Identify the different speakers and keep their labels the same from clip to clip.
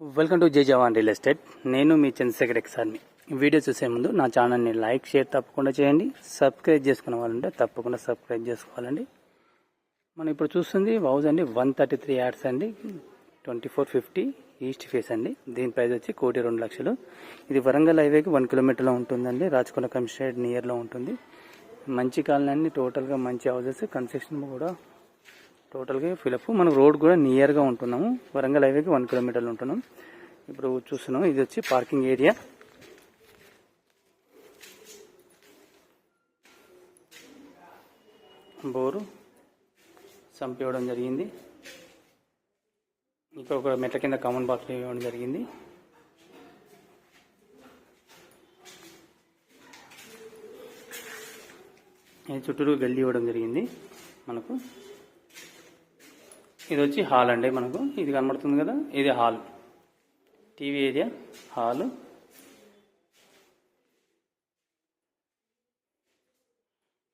Speaker 1: Welcome to జై జవాన్ real estate. నేను మీ Chandrasekhar ఎక్సార్ని. Video చూసే ముందు నా ఛానల్ని లైక్ షేర్ తప్పకుండా చేయండి. సబ్స్క్రైబ్ చేసుకునే వాళ్ళంటే తప్పకుండా సబ్స్క్రైబ్ చేసుకోవాలండి. మనం ఇప్పుడు చూస్తుంది హౌస్ అండి, 133 యార్డ్స్ అండి, 2450 ఈస్ట్ ఫేస్ అండి. దీని ప్రైస్ వచ్చి 1,02,00,000. ఇది వరంగల్ హైవేకి 1 కిలోమీటర్లో ఉంటుందండి. రాచకొండ కమిషనరేట్ నియర్లో ఉంటుంది. మంచి కాలనీ అండి, టోటల్గా మంచి హౌసెస్. కన్స్ట్రక్షన్ కూడా టోటల్గా ఫిలప్. మనకు రోడ్ కూడా నియర్గా ఉంటున్నాము. వరంగల్ హైవేకి 1 కిలోమీటర్లు ఉంటున్నాం. ఇప్పుడు చూస్తున్నాం, ఇది వచ్చి పార్కింగ్ ఏరియా. బోరు సంప్ ఇవ్వడం జరిగింది. ఇక్కడ ఒక మెట్ల కింద కామన్ బాక్స్ ఇవ్వడం జరిగింది. చుట్టూరు గల్లీ ఇవ్వడం జరిగింది. మనకు ఇది వచ్చి హాల్ అండి. మనకు ఇది కనబడుతుంది కదా, ఇది హాల్, టీవీ ఏరియా, హాల్.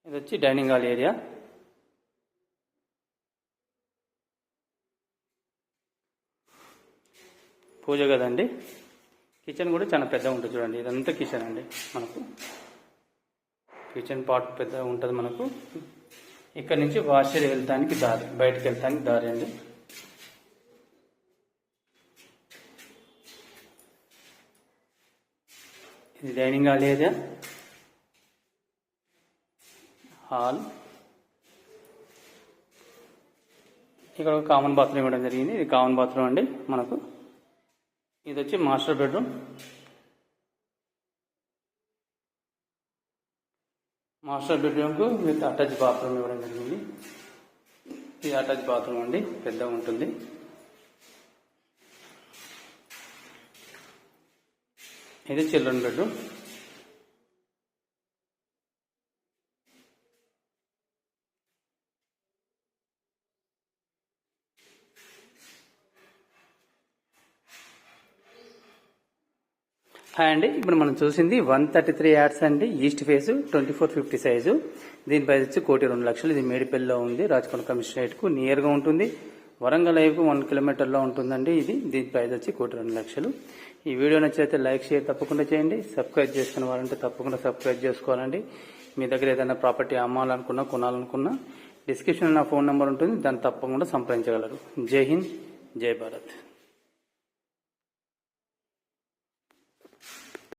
Speaker 1: ఇది వచ్చి డైనింగ్ హాల్ ఏరియా. పూజ గదండి. కిచెన్ కూడా చాలా పెద్దగా ఉంటుంది చూడండి. ఇదంతా కిచెన్ అండి. మనకు కిచెన్ పార్ట్ పెద్దగా ఉంటుంది. మనకు ఇక్కడ నుంచి వాషర్ వెళ్తానికి దారి, బయటకు వెళ్తానికి దారి అండి. ఇది డైనింగ్ హాల్ ఏరియా, హాల్. ఇక్కడ ఒక కామన్ బాత్రూమ్ ఇవ్వడం జరిగింది. ఇది కామన్ బాత్రూమ్ అండి. మనకు ఇది వచ్చి మాస్టర్ బెడ్రూమ్. మాస్టర్ బెడ్రూమ్కు విత్ అటాచ్ బాత్రూమ్ ఇవ్వడం జరిగింది. ఇది అటాచ్ బాత్రూమ్ అండి, పెద్దగా ఉంటుంది. ఇది చిల్డ్రన్ బెడ్రూమ్. హాయ్ అండి, ఇప్పుడు మనం చూసింది 133 యార్డ్స్ అండి, ఈస్ట్ ఫేస్, 2450 సైజు. దీని ప్రైస్ వచ్చి 1,02,00,000. ఇది మేడిపల్లిలో ఉంది, రాచకొండ కమిషనరేట్కు నియర్గా ఉంటుంది. వరంగల్ హైవేకు 1 కిలోమీటర్లో ఉంటుందండి. దీని ప్రైస్ వచ్చి 1,02,00,000. ఈ వీడియో నచ్చితే లైక్ షేర్ తప్పకుండా చేయండి. సబ్స్క్రైబ్ చేసుకునే వాళ్ళంటే తప్పకుండా సబ్స్క్రైబ్ చేసుకోవాలండి. మీ దగ్గర ఏదైనా ప్రాపర్టీ అమ్మాలనుకున్నా, కొనాలనుకున్నా డిస్క్రిప్షన్లో నా ఫోన్ నెంబర్ ఉంటుంది, దాన్ని తప్పకుండా సంప్రదించగలరు. జై హింద్, జై భారత్.